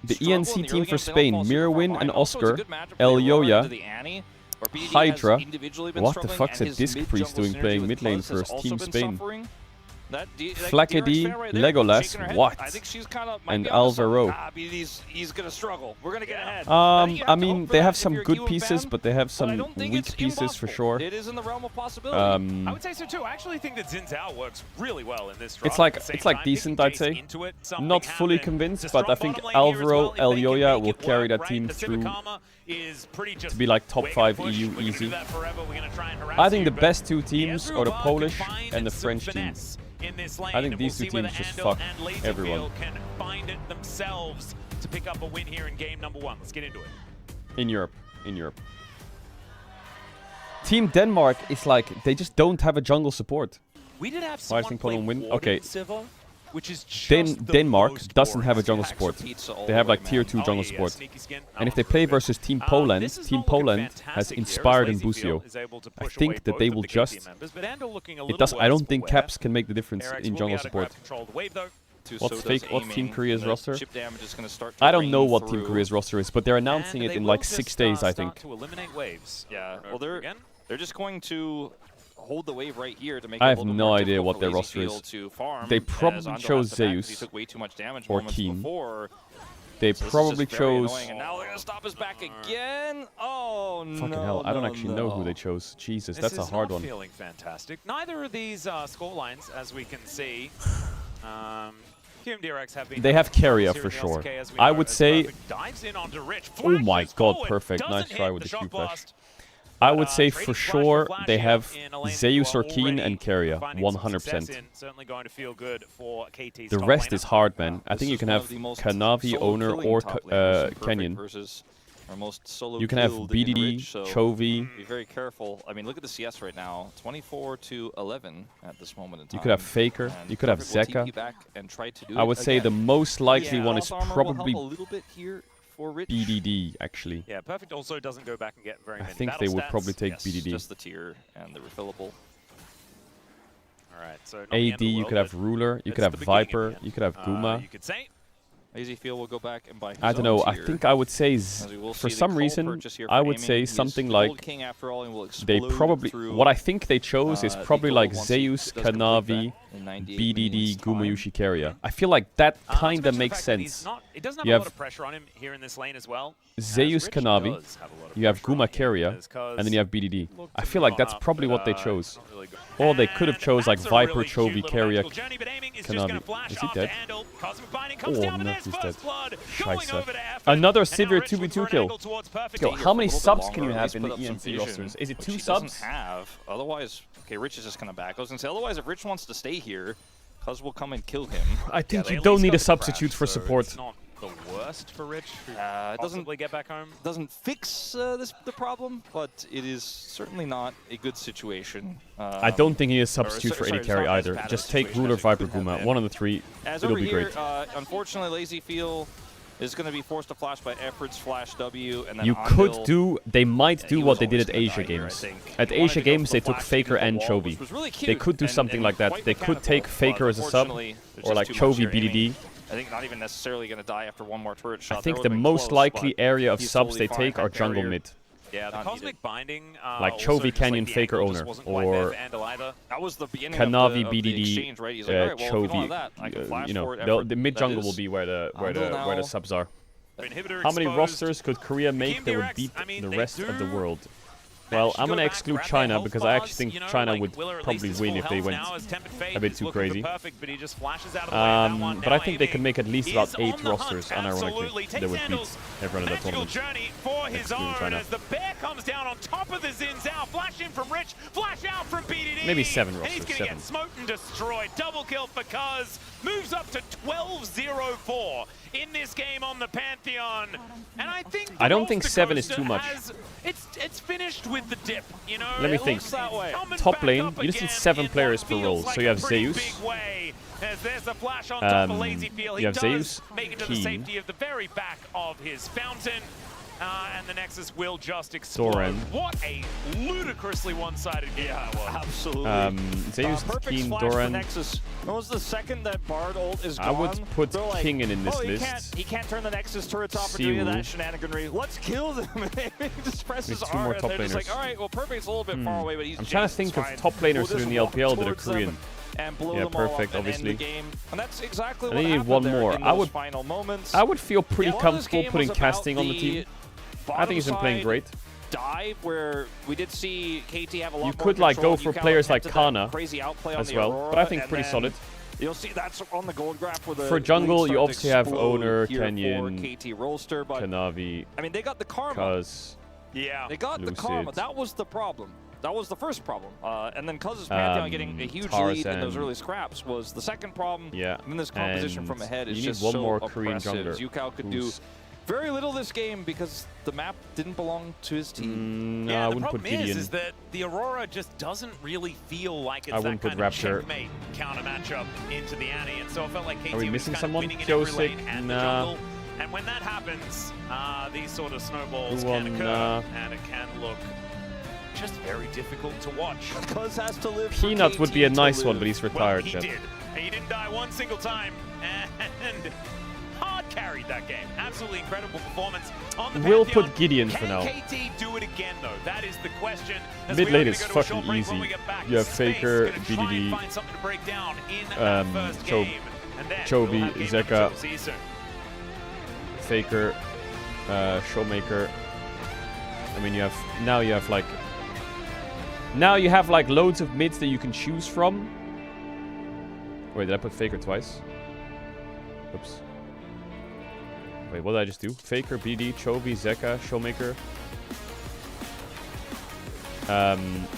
The ENC team for Spain, Mirwin and Oscar, Elyoya, Hydra. What the fuck's a Disc Priest doing playing mid lane first? Team Spain. Flackedy, Legolas, what? And Alvaro. He's gonna struggle. We're gonna get ahead. I mean, they have some good pieces, but they have some weak pieces for sure. It is in the realm of possibility. I would say so too. I actually think that Xin Zhao works really well in this. It's like decent, I'd say. Not fully convinced, but I think Alvaro, Elyoya will carry that team through to be like top 5 EU easy. I think the best two teams are the Polish and the French team. I think these two teams just fuck everyone. Can find it themselves to pick up a win here in game number 1. Let's get into it. In Europe. Team Denmark is like, they just don't have a jungle support. We did have Why I think Poland win? Okay. Siva, which is just Denmark doesn't have a jungle support. They have like tier 2 jungle support. And if they play versus Team Poland has Inspired and Busio. I think that they will just... I don't think Caps can make the difference in jungle support. What's Team Korea's roster? I don't know what Team Korea's roster is, but they're announcing it in like 6 days, I think. Yeah, well they're just going to hold the wave right here to make. I have no idea what their roster is. They probably chose Zeus or Keen. They probably chose. And now they're gonna stop us back again. Oh no! Fucking hell! I don't actually know who they chose. Jesus, that's a hard one. Feeling fantastic. Neither of these score lines, as we can see. They have Keria for sure. I would say. Oh my god! Perfect. Nice try with the Q flash. I would say for sure they have Zeus or Keen and Keria, 100%. The rest is hard, man. I think you can have Kanavi, Owner, or Canyon. You can have BDD, Chovy. Be very careful. I mean, look at the CS right now. 24-11 at this moment in time. You could have Faker. You could have Zeka. I would say the most likely one is probably BDD, actually. Yeah, Perfect also doesn't go back and get very many. I think they would probably take BDD. Just the tier and the refillable. Alright, so AD, you could have Ruler, you could have Viper, you could have Guma. You could say. Lazy Feel will go back and buy his I don't know, I tier. think I would say, for some reason, I would say something like, they probably, what I think they chose is probably like Zeus, Kanavi, BDD, Gumayushi, Keria. I feel like that kind of makes sense. It doesn't have a lot of pressure on him here in this lane as well. Zeus, Kanavi, you have Guma, Keria, and then you have BDD. I feel like that's probably what they chose. Or they could have chose like Viper, Chovy, Keria, Kanavi. Is he dead? Oh no, he's dead. Scheiße. Another severe 2v2 kill. Yo, how many subs can you have in the ENC rosters? Is it 2 subs? Otherwise, okay, Rich is just gonna back. I was gonna say, otherwise, if Rich wants to stay here, Cuz will come and kill him. I think you don't need a substitute for support. It's not the worst for Rich. It doesn't get back home. Doesn't fix the problem, but it is certainly not a good situation. I don't think he is a substitute for AD carry either. Just take Ruler, Viper, Guma. One of the three. It'll be great. Unfortunately, Lazy Feel is going to be forced to flash by Effort's flash W, and then you could do. They might do what they did at Asia Games. At Asia Games, they took Faker and Chovy. They could do something like that. They could take Faker as a sub, or like Chovy BDD. I think not even necessarily going to die after one more turret shot. I think the most likely area of subs they take are jungle mid. Yeah, the Cosmic Binding, like Chovy, Canyon, Faker, Owner, or Kanavi, BDD, Chovy. You know, the mid jungle will be where the subs are. How many rosters could Korea make that would beat the rest of the world? Well, I'm going to exclude China because I actually think China would probably win if they went a bit too crazy. But I think they can make at least about 8 rosters, unironically, that would beat everyone in that tournament, excluding China. Maybe 7 rosters, He's going to get smoked and destroyed. Double kill for Cuz. Moves up to 12-0-4 in this game on the Pantheon. And I don't think 7 is too much. It's finished with the dip, you know. Let me think. Top lane, you just need 7 players per role. So you have Zeus. You have Zeus, Keen, and the Nexus will just explode. Doran. What a ludicrously one-sided game that was. Absolutely. Zeus, Perfect Keen, flash Doran. for Nexus. When was the second that Bard ult is gone? I would put they're like, King in this oh, list. He can't turn the Nexus turrets off or do any of that shenaniganry. Let's kill them. He just presses two more R and top they're just laners. like, all right, well, Perfect's a little bit far away, but he's I'm trying to think of top laners who are in the LPL that are Korean. And blow Yeah, them all Perfect, up and obviously. end the game. And that's exactly And what they need happened one there more. in I those would- final moments. I would feel pretty Yeah, comfortable this game putting was about casting on the team. I think he's been playing great. Dive where we did see KT have a lot You more could like control. go for UCal players like attempted that Kana crazy outplay on as the well, Aurora, but I think and pretty then solid. You'll see that's on the gold graph where the For jungle, leads you start to obviously have explode Owner, here Kenyon, for KT Rollster, but Kanavi, I mean they got the karma. Cuz. Yeah. They got the Lucid. karma. That was the problem. That was the first problem. And then Cuz's Pantheon getting a huge lead in those early scraps was the second problem. Yeah. And then this composition And from ahead is you need just one so more Korean oppressive. jungler UCal could do very little this game because the map didn't belong to his team. No, Yeah, I the wouldn't put problem Gideon. is that the Aurora just doesn't really feel like it's I that wouldn't put kind of Raptor. checkmate counter matchup into the Annie, and so it felt like KT Are we was missing kind someone? of winning in every Joseph? lane and the Nah. jungle. And when that happens, these sort of snowballs Who can won? occur, Nah. and it can look just very difficult to watch. Cuz has to live for Peanut would be a KT to nice one, live. but he's Well, retired. he Jet. did. And he didn't die one single time, and hard carried that game. Absolutely incredible performance on the We'll Pantheon. put Gideon for now. Can KT do it again, though? That is the question. As Mid we lane are is gonna go to a fucking short break. When easy. we get back, You have Space Faker, gonna try and BDD, find something to break down in that first Cho- game. And then Chovy, we'll have game number Zeka. two. See you soon. Faker, Showmaker. I mean, you have like loads of mids that you can choose from. Wait, did I put Faker twice? Oops. Wait, what did I just do? Faker, BD, Chovy, Zeka, Showmaker.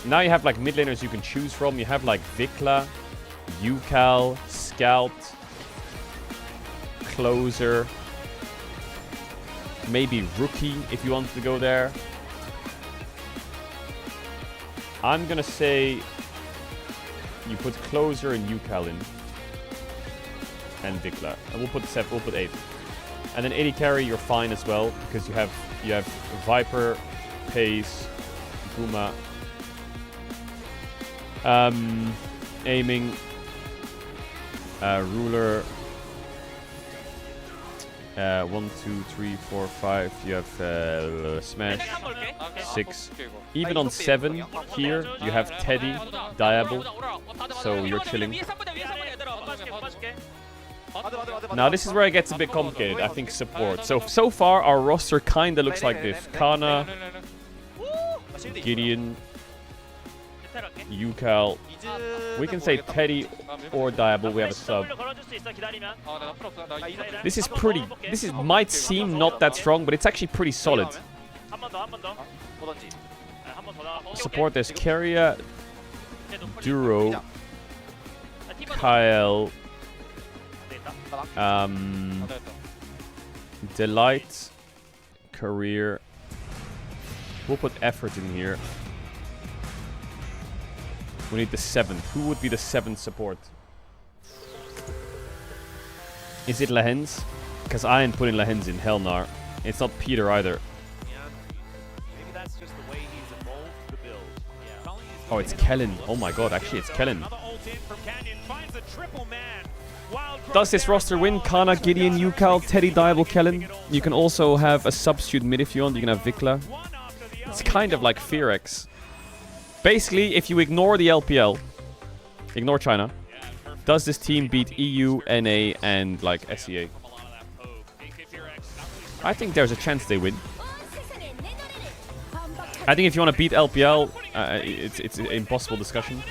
Now you have like mid laners you can choose from. You have like Vikla, UCal, Scout, Closer. Maybe Rookie if you wanted to go there. I'm gonna say you put Closer and UCal in. And Vikla. And we'll put 7, we'll put 8. And then AD carry you're fine as well because you have Viper, Pace, Guma. Aiming, Ruler. 1, 2, 3, 4, 5. You have Smash. 6. Even on 7 here, you have Teddy, Diable. So you're chilling. Now this is where it gets a bit complicated. I think support. So far our roster kinda looks like this: Kana, Gideon, UCal. We can say Teddy or Diable. We have a sub. This is pretty. This might seem not that strong, but it's actually pretty solid. Support there's Keria, Duro, Kyle, Delight, Career. We'll put effort in here. We need the 7th. Who would be the 7th support? Is it Lahens? Because I ain't putting Lahens in. Hell no. It's not Peter either. Maybe that's just the way he's evolved the build. Oh, it's Kellen. Oh my god, actually it's Kellen. Another ult in from Canyon, finds a triple man. Does this roster win? Kana, Gideon, UCal, Teddy, Diable, Kellen. You can also have a substitute mid if you want. You can have Vikla. It's kind of like Fearex. Basically, if you ignore the LPL, ignore China, does this team beat EU, NA, and like SEA? I think there's a chance they win. I think if you want to beat LPL, it's an impossible discussion.